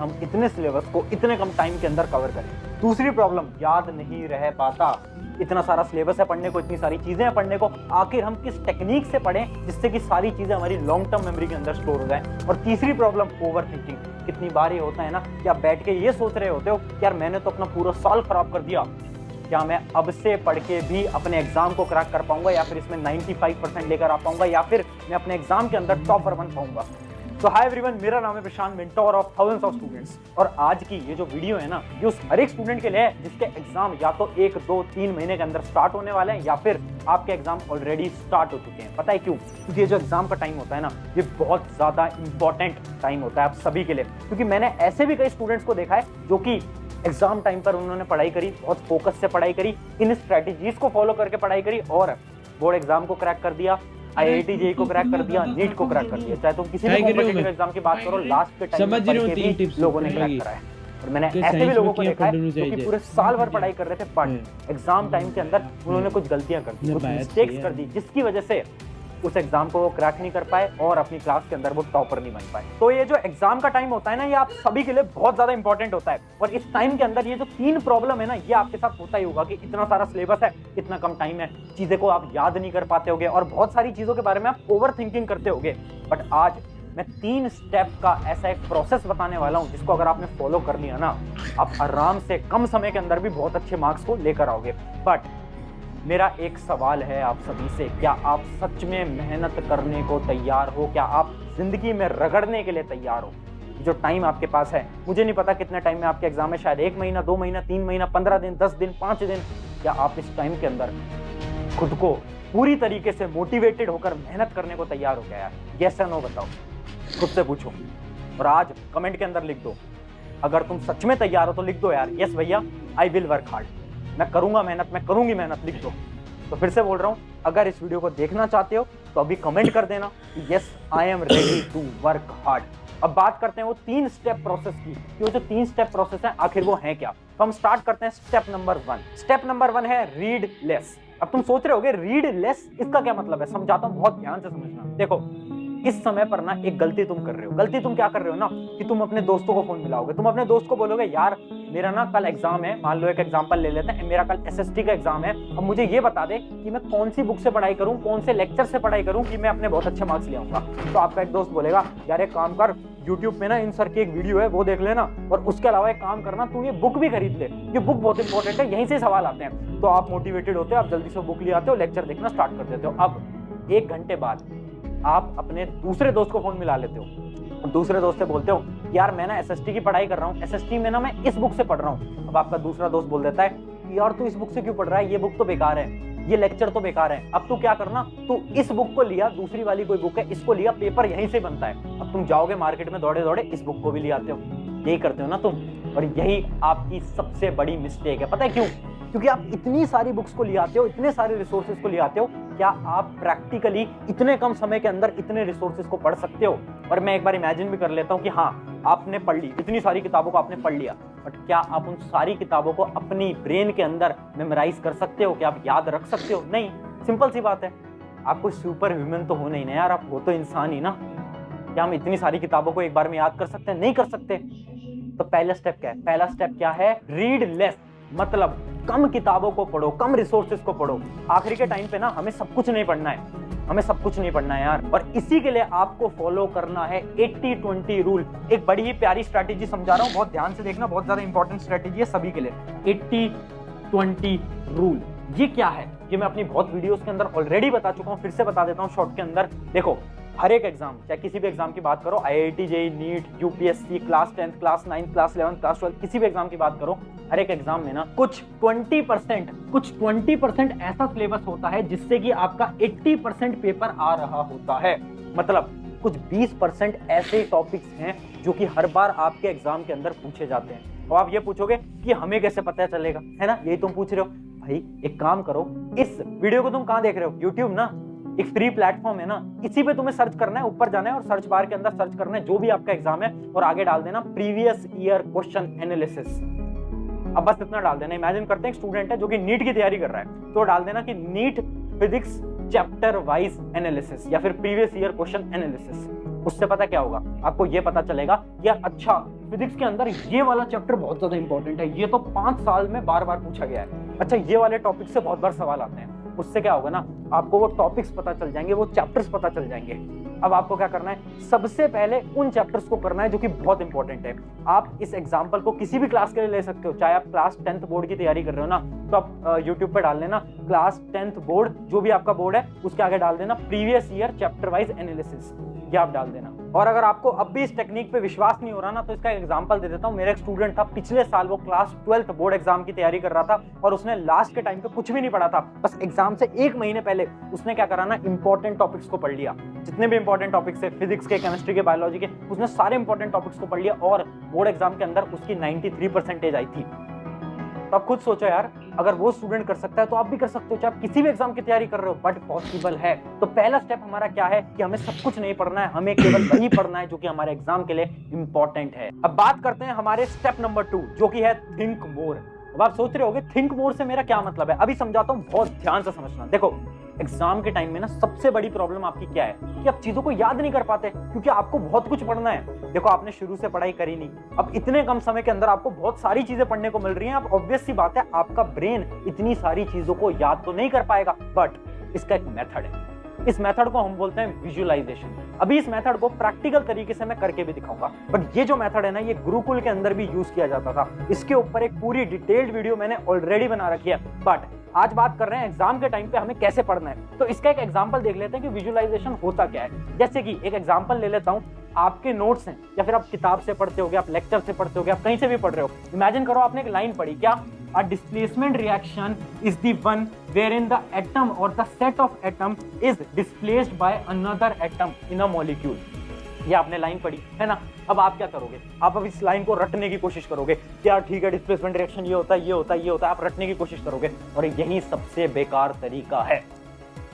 हम इतने सिलेबस को इतने कम टाइम के अंदर कवर करें। दूसरी प्रॉब्लम, याद नहीं रह पाता। इतना सारा सिलेबस है पढ़ने को, इतनी सारी चीजें हैं पढ़ने को, आखिर हम किस टेक्निक से पढ़ें जिससे कि सारी चीजें हमारी लॉन्ग टर्म मेमोरी के अंदर स्टोर हो जाए। और तीसरी प्रॉब्लम, ओवर थिंकिंग। कितनी बार ये होता है ना कि आप बैठ के ये सोच रहे होते हो कि यार मैंने तो अपना पूरा साल खराब कर दिया, क्या मैं अब से पढ़ के भी अपने एग्जाम को क्रैक कर पाऊंगा, या फिर इसमें 95% लेकर आ पाऊंगा, या फिर मैं अपने एग्जाम के अंदर टॉपर बन पाऊंगा। तो हाय एवरीवन, मेरा नाम है Prashant, mentor of thousands of students. और आज की ये जो वीडियो है ना, ये उस हर एक स्टूडेंट के लिए है जिसके एग्जाम या तो 1, 2, 3 महीने के अंदर स्टार्ट होने वाले हैं, या फिर आपके एग्जाम ऑलरेडी स्टार्ट हो चुके हैं। पता है क्यों? क्योंकि ये जो एग्जाम का टाइम होता है ना, ये बहुत ज्यादा इंपॉर्टेंट टाइम होता है आप सभी के लिए। क्योंकि मैंने ऐसे भी कई स्टूडेंट्स को देखा है जो कि एग्जाम टाइम पर उन्होंने पढ़ाई करी, बहुत फोकस से पढ़ाई करी, इन स्ट्रेटेजीज को फॉलो करके पढ़ाई करी और बोर्ड एग्जाम को क्रैक कर दिया, IIT JEE को क्रैक कर दिया, नीट को क्रैक कर दिया। चाहे तुम किसी भी कॉम्पिटिटिव एग्जाम की बात करो, लास्ट के टाइम में भी लोगों ने क्रैक करा है। और मैंने ऐसे भी लोगों को देखा है जो कि पूरे साल भर पढ़ाई कर रहे थे, बट एग्जाम टाइम के अंदर उन्होंने कुछ गलतियां कर दी, कुछ मिस्टेक्स कर दी, जिसकी वजह से उस एग्जाम को वो क्रैक नहीं कर पाए और अपनी क्लास के अंदर वो टॉपर नहीं बन पाए। तो ये जो एग्जाम का टाइम होता है ना, ये आप सभी के लिए बहुत ज्यादा इंपॉर्टेंट होता है। और इस टाइम के अंदर ये जो 3 प्रॉब्लम है ना, ये आपके साथ होता ही होगा कि इतना सारा सिलेबस है, इतना कम टाइम है, चीजें को आप याद नहीं कर पाते होगे और बहुत सारी चीजों के बारे में आप ओवर थिंकिंग करते होगे। बट आज मैं 3 स्टेप का ऐसा एक प्रोसेस बताने वाला हूं जिसको अगर आपने फॉलो कर लिया ना, आप आराम से कम समय के अंदर भी बहुत अच्छे मार्क्स को लेकर आओगे। बट मेरा एक सवाल है आप सभी से, क्या आप सच में मेहनत करने को तैयार हो? क्या आप जिंदगी में रगड़ने के लिए तैयार हो? जो टाइम आपके पास है, मुझे नहीं पता कितने टाइम में आपके एग्जाम है, शायद 1 महीना, 2 महीना, 3 महीना, 15 दिन, 10 दिन, 5 दिन। क्या आप इस टाइम के अंदर खुद को पूरी तरीके से मोटिवेटेड होकर मेहनत करने को तैयार हो गया यार? यस या नो बताओ, खुद से पूछो और आज कमेंट के अंदर लिख दो। अगर तुम सच में तैयार हो तो लिख दो यार, यस भैया आई विल वर्क हार्ड, मैं करूंगा मेहनत, मैं करूंगी मेहनत, लिख दो। तो फिर से बोल रहा हूं, अगर इस वीडियो को देखना चाहते हो तो अभी कमेंट कर देना yes I am ready to work hard. अब बात करते हैं वो 3 स्टेप प्रोसेस की, कि वो जो 3 स्टेप प्रोसेस है आखिर वो है क्या। तो हम स्टार्ट करते हैं स्टेप नंबर 1। स्टेप नंबर 1 है रीड लेस। अब तुम सोच रहे होगे रीड लेस, इसका क्या मतलब है? समझाता हूं, बहुत ध्यान से समझना। देखो, इस समय पर ना एक गलती तुम कर रहे हो। गलती तुम क्या कर रहे हो ना, कि तुम अपने दोस्तों को फोन मिलाओगे, तुम अपने दोस्त को बोलोगे यार मेरा ना कल एग्जाम है, मान लो एक एग्जांपल ले लेते हैं, मेरा कल SST का एग्जाम है, अब मुझे ये बता दे कि मैं कौन सी बुक से पढ़ाई करूं, कौन से लेक्चर से पढ़ाई करूं कि मैं अपने बहुत अच्छे मार्क्स ले आऊंगा। तो आपका एक दोस्त बोलेगा यार एक काम कर, यूट्यूब पे ना इन सर की एक वीडियो है वो देख लेना, और उसके अलावा एक काम करना, तू ये बुक भी खरीद ले, ये बुक बहुत इंपॉर्टेंट है, यहीं से सवाल आते हैं। तो आप मोटिवेटेड होते हो, आप जल्दी से बुक ले आते हो, लेक्चर देखना स्टार्ट कर देते हो। अब 1 घंटे बाद आप अपने दूसरे दोस्त को फोन मिला लेते हो और दूसरे दोस्त से बोलते हो यार मैं ना SST की पढ़ाई कर रहा हूँ, SST में ना मैं इस बुक से पढ़ रहा हूँ। अब आपका दूसरा दोस्त बोल देता है यार तू इस बुक से क्यों पढ़ रहा है, ये बुक तो बेकार है, ये लेक्चर तो बेकार है। अब तू क्या करना, तू इस बुक को लिया, दूसरी वाली कोई बुक है इसको लिया, पेपर यहीं से बनता है। अब तुम जाओगे मार्केट में दौड़े दौड़े, इस बुक को भी ले आते हो। यही करते हो ना तुम, और यही आपकी सबसे बड़ी मिस्टेक है। पता है क्यों? क्योंकि आप इतनी सारी बुक्स को ले आते हो, इतने सारे रिसोर्सेज को ले आते हो, क्या आप प्रैक्टिकली इतने कम समय के अंदर इतने रिसोर्सेज को पढ़ सकते हो? और मैं एक बार इमेजिन भी कर लेता हूं कि हाँ आपने पढ़ ली, इतनी सारी किताबों को आपने पढ़ लिया, बट क्या आप उन सारी किताबों को अपनी ब्रेन के अंदर मेमोराइज कर सकते हो? क्या आप याद रख सकते हो? नहीं। सिंपल सी बात है, आप कोई सुपर ह्यूमन तो हो नहीं ना यार, आप हो तो इंसान ही ना। क्या हम इतनी सारी किताबों को एक बार में याद कर सकते हैं? नहीं कर सकते। तो पहला स्टेप क्या है? पहला स्टेप क्या है? रीड लेस, मतलब कम किताबों को पढ़ो, कम रिसोर्सेज को पढ़ो। आखिरी के टाइम पे ना हमें सब कुछ नहीं पढ़ना है, हमें सब कुछ नहीं पढ़ना है यार। और इसी के लिए आपको फॉलो करना है 80-20 रूल। एक बड़ी ही प्यारी स्ट्रैटेजी समझा रहा हूं, बहुत ध्यान से देखना, बहुत ज्यादा इंपॉर्टेंट स्ट्रैटेजी है सभी के लिए। 80-20 रूल ये क्या है? ये मैं अपनी बहुत वीडियोस के अंदर ऑलरेडी बता चुका हूं, फिर से बता देता हूं शॉर्ट के अंदर। देखो, हर एक एग्जाम, चाहे किसी भी एग्जाम की बात करो, IIT JEE, NEET, UPSC, class 10, class 9, class 11, class 12, किसी भी एग्जाम की बात करो, हर एक एग्जाम में ना कुछ 20% ऐसा सिलेबस होता है जिससे कि आपका 80% पेपर आ रहा होता है। मतलब कुछ 20% ऐसे टॉपिक्स हैं जो कि हर बार आपके एग्जाम के अंदर पूछे जाते हैं। और आप ये पूछोगे कि हमें कैसे पता चलेगा, है ना? यही तुम पूछ रहे हो। भाई एक काम करो, इस वीडियो को तुम कहां देख रहे हो? यूट्यूब ना, एक फ्री प्लेटफॉर्म है ना, इसी पे तुम्हें सर्च करना है, ऊपर जाना है और सर्च बार के अंदर सर्च करना है जो भी आपका एग्जाम है, और आगे डाल देना प्रीवियस ईयर क्वेश्चन एनालिसिस। अब बस इतना डाल देना। इमेजिन करते हैं एक स्टूडेंट है जो कि नीट की तैयारी कर रहा है, तो डाल देना कि NEET physics chapter wise analysis या फिर प्रीवियस ईयर क्वेश्चन एनालिसिस। उससे पता क्या होगा? आपको ये पता चलेगा यार अच्छा फिजिक्स के अंदर ये वाला चैप्टर बहुत ज्यादा इंपॉर्टेंट है, ये तो 5 साल में बार बार पूछा गया है। अच्छा, ये वाले टॉपिक से बहुत बार सवाल आते हैं, उससे क्या होगा ना, आपको वो टॉपिक्स पता चल जाएंगे, वो चैप्टर्स पता चल जाएंगे। अब आपको क्या करना है, सबसे पहले उन चैप्टर्स को करना है जो कि बहुत इंपॉर्टेंट है। आप इस एग्जांपल को किसी भी क्लास के लिए ले सकते हो, चाहे आप क्लास 10th बोर्ड की तैयारी कर रहे हो ना, तो आप यूट्यूब पे डाल लेना क्लास 10th बोर्ड, जो भी आपका बोर्ड है उसके आगे डाल देना previous year chapter wise analysis, ये आप डाल देना। और अगर आपको अब भी इस टेक्निक पे विश्वास नहीं हो रहा ना, तो इसका एग्जांपल दे देता हूँ। मेरा एक स्टूडेंट था, पिछले साल वो क्लास 12th बोर्ड एग्जाम की तैयारी कर रहा था और उसने लास्ट के टाइम पे कुछ भी नहीं पढ़ा था, बस एग्जाम से 1 महीने पहले उसने क्या करा ना, इंपॉर्टेंट टॉपिक्स को पढ़ लिया। जितने भी इंपॉर्टेंट टॉपिक्स है, फिजिक्स के, केमिस्ट्री के, बायोलॉजी के, उसने सारे इंपॉर्टेंट टॉपिक्स को पढ़ लिया और बोर्ड एग्जाम के अंदर उसकी 93% आई थी। तो आप खुद सोचो यार, अगर वो स्टूडेंट कर सकता है तो आप भी कर सकते हो, चाहे आप किसी भी एग्जाम की तैयारी कर रहे हो, बट पॉसिबल है। तो पहला स्टेप हमारा क्या है कि हमें सब कुछ नहीं पढ़ना है, हमें केवल वही पढ़ना है जो कि हमारे एग्जाम के लिए इंपॉर्टेंट है। अब बात करते हैं हमारे स्टेप नंबर 2, जो कि है थिंक मोर। अब आप सोच रहे होगे थिंक मोर से मेरा क्या मतलब है, अभी समझाता हूं, बहुत ध्यान से समझना। देखो, एग्जाम के टाइम में ना सबसे बड़ी प्रॉब्लम आपकी क्या है कि आप चीजों को याद नहीं कर पाते, क्योंकि आपको बहुत कुछ पढ़ना है। देखो, आपने शुरू से पढ़ाई करी नहीं, अब इतने कम समय के अंदर आपको बहुत सारी चीजें पढ़ने को मिल रही हैं। अब ऑब्वियस सी बात है, आपका ब्रेन इतनी सारी चीजों को याद तो नहीं कर पाएगा, बट इसका एक मेथड है। इस मेथड को हम बोलते हैं विजुअलाइजेशन। अभी इस मेथड को प्रैक्टिकल तरीके से मैं करके भी दिखाऊंगा, बट ये जो मेथड है ना, ये गुरुकुल के अंदर भी यूज किया जाता था। इसके ऊपर एक पूरी डिटेल्ड वीडियो मैंने ऑलरेडी बना रखी है, बट आज बात कर रहे हैं एग्जाम के टाइम पे हमें कैसे पढ़ना है। तो इसका एक एग्जांपल देख लेते हैं कि विजुअलाइजेशन होता क्या है। जैसे कि एक एग्जांपल ले लेता हूं, आपके नोट्स हैं या फिर आप किताब से पढ़ते होगे, आप लेक्चर से पढ़ते होगे, आप कहीं से भी पढ़ रहे हो। इमेजिन करो आपने एक लाइन पढ़ी, क्या, a displacement reaction is the one wherein the atom or the set of atom is displaced by another atom in a molecule। ये आपने लाइन पढ़ी है ना। अब आप क्या करोगे, आप अब इस लाइन को रटने की कोशिश करोगे, क्या ठीक है, डिस्प्लेसमेंट रिएक्शन ये होता है, ये होता है, ये होता है, आप रटने की कोशिश करोगे। और यही सबसे बेकार तरीका है।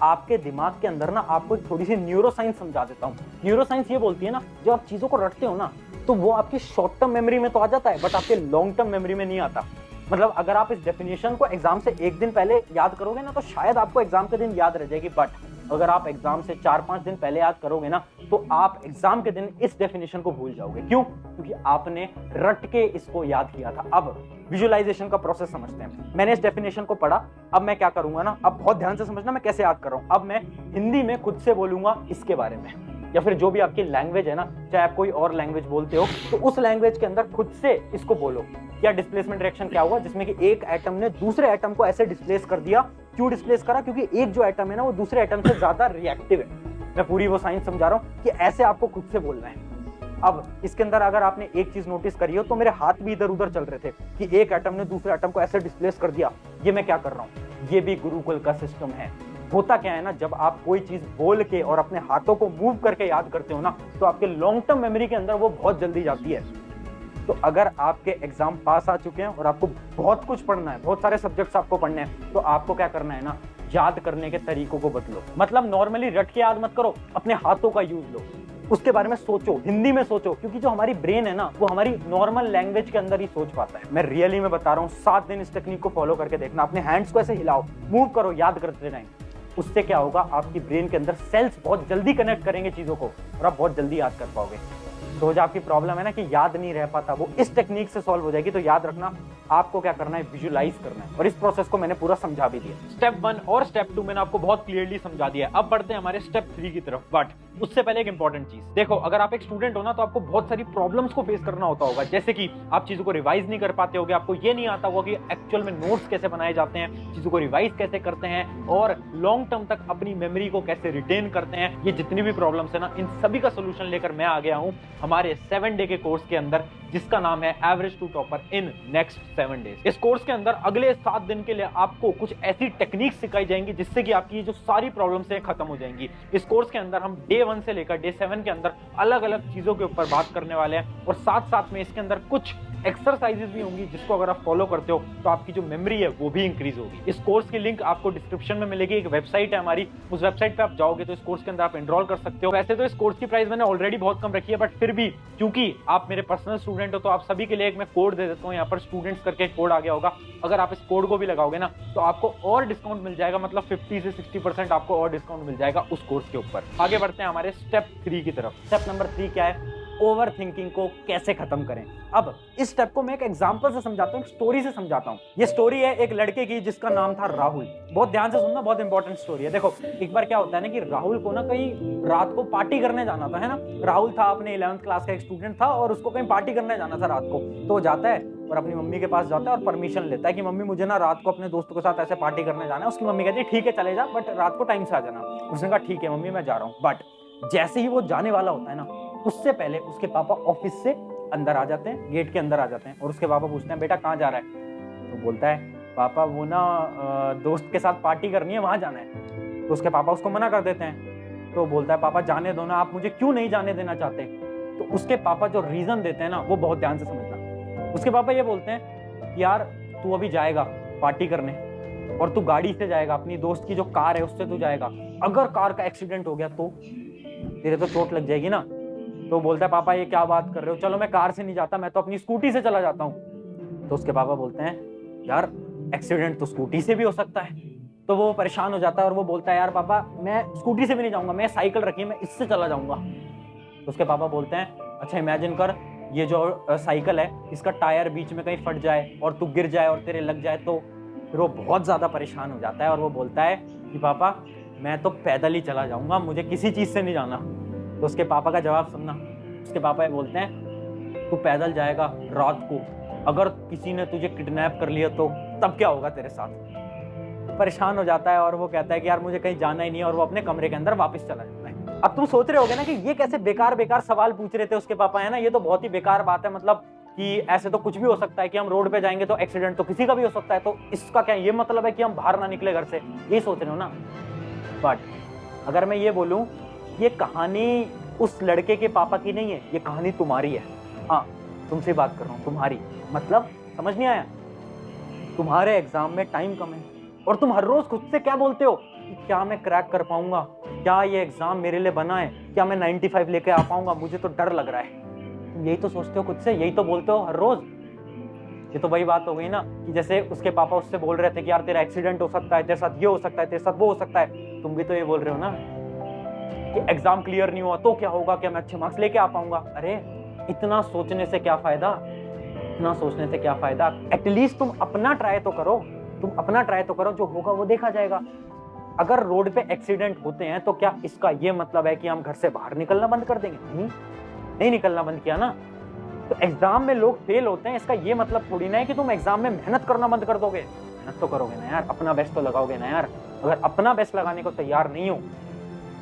आपके दिमाग के अंदर ना, आपको थोड़ी सी न्यूरो साइंस समझा देता हूँ। न्यूरो साइंस ये बोलती है ना, जब आप चीजों को रटते हो ना, तो वो आपकी शॉर्ट टर्म मेमोरी में तो आ जाता है, बट आपके लॉन्ग टर्म मेमोरी में नहीं आता। मतलब अगर आप इस डेफिनेशन को एग्जाम से 1 दिन पहले याद करोगे ना, तो शायद आपको एग्जाम के दिन याद रह जाएगी, बट अगर आप एग्जाम से 4-5 दिन पहले याद करोगे ना, तो आप एग्जाम के दिन इस डेफिनेशन को भूल जाओगे। क्यों? क्योंकि आपने रट के इसको याद किया था। अब विजुअलाइजेशन का प्रोसेस समझते हैं। मैंने इस डेफिनेशन को पढ़ा, अब मैं क्या करूंगा ना, अब बहुत ध्यान से समझना मैं कैसे याद कर रहा हूं। अब मैं हिंदी में खुद से बोलूंगा इसके बारे में, या फिर जो भी आपकी लैंग्वेज है ना, चाहे आप कोई और लैंग्वेज बोलते हो, तो उस लैंग्वेज के अंदर खुद से इसको बोलो। क्या डिस्प्लेसमेंट रिएक्शन क्या हुआ, जिसमें कि एक एटम ने दूसरे एटम को ऐसे डिस्प्लेस कर दिया। क्यों डिस्प्लेस करा? क्योंकि एक जो एटम है ना, वो दूसरे एटम से ज्यादा रिएक्टिव है। मैं पूरी वो साइंस समझा रहा हूँ कि ऐसे आपको खुद से बोलना है। अब इसके अंदर अगर आपने एक चीज नोटिस करी हो, तो मेरे हाथ भी इधर उधर चल रहे थे कि एक एटम ने दूसरे एटम को ऐसे डिस्प्लेस कर दिया। ये मैं क्या कर रहा हूँ, ये भी गुरुकुल का सिस्टम है। होता क्या है ना, जब आप कोई चीज बोल के और अपने हाथों को मूव करके याद करते हो ना, तो आपके लॉन्ग टर्म मेमोरी के अंदर वो बहुत जल्दी जाती है। तो अगर आपके एग्जाम पास आ चुके हैं और आपको बहुत कुछ पढ़ना है, बहुत सारे सब्जेक्ट्स आपको पढ़ने हैं, तो आपको क्या करना है ना, याद करने के तरीकों को बदलो। मतलब नॉर्मली रट के याद मत करो, अपने हाथों का यूज लो, उसके बारे में सोचो, हिंदी में सोचो, क्योंकि जो हमारी ब्रेन है ना, वो हमारी नॉर्मल लैंग्वेज के अंदर ही सोच पाता है। मैं रियली में बता रहा हूँ, 7 दिन इस टेक्निक को फॉलो करके देखना। अपने हैंड्स को ऐसे हिलाओ, मूव करो, याद करते रहें। उससे क्या होगा, आपकी ब्रेन के अंदर सेल्स बहुत जल्दी कनेक्ट करेंगे चीजों को और आप बहुत जल्दी याद कर पाओगे। तो जो आपकी प्रॉब्लम है ना कि याद नहीं रह पाता, वो इस टेक्निक से सॉल्व हो जाएगी। तो याद रखना, आपको क्या करना है, विजुअलाइज करना है। और इस प्रोसेस को मैंने पूरा समझा भी दिया। स्टेप 1 और स्टेप 2 मैंने आपको बहुत क्लियरली समझा दिया। अब बढ़ते हैं हमारे स्टेप 3 की तरफ। बट उससे पहले एक इंपॉर्टेंट चीज देखो, अगर आप एक स्टूडेंट हो ना, तो आपको बहुत सारी प्रॉब्लम्स को फेस करना होता होगा। जैसे कि आप चीजों को रिवाइज नहीं कर पाते होगे, आपको ये नहीं आता होगा कि एक्चुअल में नोट्स कैसे बनाए जाते हैं, चीजों को रिवाइज कैसे करते हैं और लॉन्ग टर्म तक अपनी मेमोरी को कैसे रिटेन करते हैं। ये जितनी भी प्रॉब्लम्स है ना, इन सभी का सोल्यूशन लेकर मैं आ गया हूं हमारे 7 डे के कोर्स के अंदर, जिसका नाम है average to topper in next 7 days. इस कोर्स के अंदर अगले 7 दिन के लिए आपको कुछ ऐसी टेक्निक सिखाई जाएंगी जिससे कि आपकी जो सारी प्रॉब्लम्स हैं खत्म हो जाएंगी। इस कोर्स के अंदर हम डे 1 से लेकर डे 7 के अंदर अलग अलग चीजों के ऊपर बात करने वाले हैं, और साथ साथ में इसके अंदर कुछ एक्सरसाइजेस भी होंगी जिसको अगर आप फॉलो करते हो तो आपकी जो मेमोरी है वो भी इंक्रीज होगी। इस कोर्स की लिंक आपको डिस्क्रिप्शन में मिलेगी। एक वेबसाइट है हमारी, उस वेबसाइट पे आप जाओगे तो इस कोर्स के अंदर आप एनरोल कर सकते हो। वैसे तो इस कोर्स की प्राइस मैंने ऑलरेडी बहुत कम रखी है, बट फिर भी क्योंकि आप मेरे पर्सनल स्टूडेंट हो, तो आप सभी के लिए एक मैं कोड दे देता हूँ। यहाँ पर स्टूडेंट्स करके कोड आ गया होगा, अगर आप इस कोड को भी लगाओगे ना, तो आपको और डिस्काउंट मिल जाएगा। मतलब 50 से 60% आपको और डिस्काउंट मिल जाएगा उस कोर्स के ऊपर। आगे बढ़ते हैं हमारे स्टेप 3 की तरफ। स्टेप नंबर 3 क्या है, ओवर थिंकिंग को कैसे खत्म करें। अब इस स्टेप को मैं एक एग्जांपल से समझाता हूँ, एक स्टोरी से समझाता हूँ। ये स्टोरी है एक लड़के की जिसका नाम था राहुल। बहुत ध्यान से सुनना, बहुत इंपॉर्टेंट स्टोरी है। देखो एक बार क्या होता है ना कि राहुल को ना कहीं रात को पार्टी करने जाना था, है ना। राहुल था अपने 11th क्लास का एक स्टूडेंट था और उसको कहीं पार्टी करने जाना था रात को। तो वो जाता है और अपनी मम्मी के पास जाता है और परमिशन लेता है कि मम्मी मुझे ना रात को अपने दोस्तों के साथ ऐसे पार्टी करने जाना है। उसकी मम्मी कहती है ठीक है चले जा, बट रात को टाइम से आ जाना। उसने कहा ठीक है मम्मी मैं जा रहा हूँ। बट जैसे ही वो जाने वाला होता है ना, उससे पहले उसके पापा ऑफिस से अंदर आ जाते हैं, गेट के अंदर आ जाते हैं और उसके पापा पूछते हैं बेटा कहाँ जा रहा है। तो बोलता है पापा वो ना दोस्त के साथ पार्टी करनी है, वहां जाना है। तो उसके पापा उसको मना कर देते हैं। तो बोलता है पापा जाने दो ना, आप मुझे क्यों नहीं जाने देना चाहते। तो उसके पापा जो रीजन देते हैं ना वो बहुत ध्यान से समझना। उसके पापा ये बोलते हैं यार तू अभी जाएगा पार्टी करने और तू गाड़ी से जाएगा, अपनी दोस्त की जो कार है उससे तू जाएगा। अगर कार का एक्सीडेंट हो गया तो तेरे तो चोट लग जाएगी ना। तो बोलता है पापा ये क्या बात कर रहे हो, चलो मैं कार से नहीं जाता, मैं तो अपनी स्कूटी से चला जाता हूँ। तो उसके पापा बोलते हैं यार एक्सीडेंट तो स्कूटी से भी हो सकता है। तो वो परेशान हो जाता है और वो बोलता है यार पापा मैं स्कूटी से भी नहीं जाऊंगा, मैं साइकिल रखी है मैं इससे चला जाऊंगा। तो उसके पापा बोलते हैं अच्छा इमेजिन कर ये जो साइकिल है इसका टायर बीच में कहीं फट जाए और तू गिर जाए और तेरे लग जाए तो। फिर वो बहुत ज्यादा परेशान हो जाता है और वो बोलता है कि पापा मैं तो पैदल ही चला जाऊंगा, मुझे किसी चीज से नहीं जाना। तो उसके पापा का जवाब सुनना। उसके पापा ये बोलते हैं तू पैदल जाएगा रात को, अगर किसी ने तुझे किडनैप कर लिया तो तब क्या होगा तेरे साथ। परेशान हो जाता है और वो कहता है कि यार मुझे कहीं जाना ही नहीं है और वो अपने कमरे के अंदर वापस चला जाता है। अब तुम सोच रहे होगे ना कि ये कैसे बेकार बेकार सवाल पूछ रहे थे उसके पापा, है ना। ये तो बहुत ही बेकार बात है, मतलब कि ऐसे तो कुछ भी हो सकता है कि हम रोड पे जाएंगे तो एक्सीडेंट तो किसी का भी हो सकता है। तो इसका क्या ये मतलब है कि हम बाहर ना निकले घर से, यही सोच रहे हो ना। बट अगर मैं ये बोलूं ये कहानी उस लड़के के पापा की नहीं है, ये कहानी तुम्हारी है। हाँ तुमसे बात कर रहा हूँ, तुम्हारी। मतलब समझ नहीं आया। तुम्हारे एग्जाम में टाइम कम है और तुम हर रोज खुद से क्या बोलते हो कि क्या मैं क्रैक कर पाऊंगा, क्या ये एग्जाम मेरे लिए बना है, क्या मैं 95 लेके आ पाऊंगा, मुझे तो डर लग रहा है। तुम यही तो सोचते हो खुद से, यही तो बोलते हो हर रोज। ये तो वही बात हो गई ना कि जैसे उसके पापा उससे बोल रहे थे कि यार तेरा एक्सीडेंट हो सकता है, तेरे साथ ये हो सकता है, तेरे साथ वो हो सकता है। तुम भी तो ये बोल रहे हो ना कि एग्जाम क्लियर नहीं हुआ तो क्या होगा, क्या मैं अच्छे मार्क्स लेके आ पाऊंगा। अरे इतना सोचने से क्या फायदा, इतना सोचने से क्या फायदा। एटलीस्ट तुम अपना ट्राई तो करो, तुम अपना ट्राई तो करो, जो होगा वो देखा जाएगा। अगर रोड पे एक्सीडेंट होते हैं तो क्या इसका ये मतलब है कि हम घर से बाहर निकलना बंद कर देंगे। नहीं निकलना बंद किया ना। तो एग्जाम में लोग फेल होते हैं, इसका ये मतलब थोड़ी ना है कि तुम एग्जाम में मेहनत करना बंद कर दोगे। मेहनत तो करोगे ना यार, अपना बेस्ट तो लगाओगे ना यार। अगर अपना बेस्ट लगाने को तैयार नहीं हो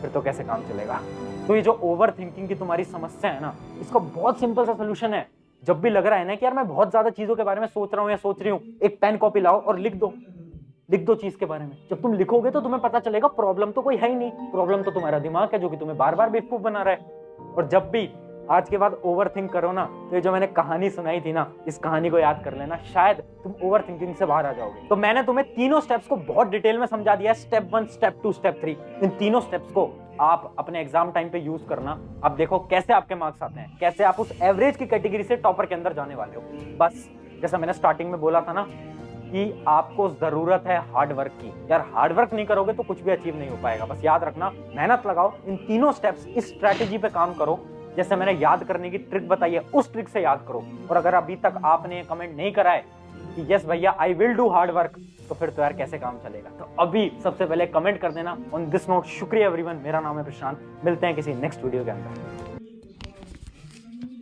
फिर तो कैसे काम चलेगा। तो ये जो ओवर थिंकिंग की तुम्हारी समस्या है ना, इसका बहुत सिंपल सा सोल्यूशन है। जब भी लग रहा है ना कि यार मैं बहुत ज्यादा चीजों के बारे में सोच रहा हूँ या सोच रही हूँ, एक पेन कॉपी लाओ और लिख दो चीज के बारे में। जब तुम लिखोगे तो तुम्हें पता चलेगा प्रॉब्लम तो कोई है ही नहीं, प्रॉब्लम तो तुम्हारा दिमाग है जो कि तुम्हें बार बार बेवकूफ बना रहा है। और जब भी आज के बाद ओवर थिंक करो ना, तो ये जो मैंने कहानी सुनाई थी ना, इस कहानी को याद कर लेना, शायद तुम ओवर थिंकिंग से बाहर आ जाओगे। तो मैंने तुम्हें तीनों स्टेप्स को बहुत डिटेल में समझा दिया, स्टेप 1, स्टेप 2, स्टेप 3। इन तीनों स्टेप्स को आप अपने एग्जाम टाइम पे यूज करना। अब देखो कैसे आपके मार्क्स आते हैं, कैसे आप उस एवरेज की कैटेगरी से टॉपर के अंदर जाने वाले हो। बस जैसा मैंने स्टार्टिंग में बोला था ना कि आपको जरूरत है हार्ड वर्क की। यार हार्ड वर्क नहीं करोगे तो कुछ भी अचीव नहीं हो पाएगा। बस याद रखना, मेहनत लगाओ, इन तीनों स्टेप्स, इस स्ट्रैटेजी पे काम करो। जैसे मैंने याद करने की ट्रिक बताई है उस ट्रिक से याद करो। और अगर अभी तक आपने कमेंट नहीं करा है कि यस भैया I will do hard work, तो फिर तो यार कैसे काम चलेगा। तो अभी सबसे पहले कमेंट कर देना। ऑन दिस नोट शुक्रिया एवरीवन, मेरा नाम है प्रशांत, मिलते हैं किसी नेक्स्ट वीडियो के अंदर।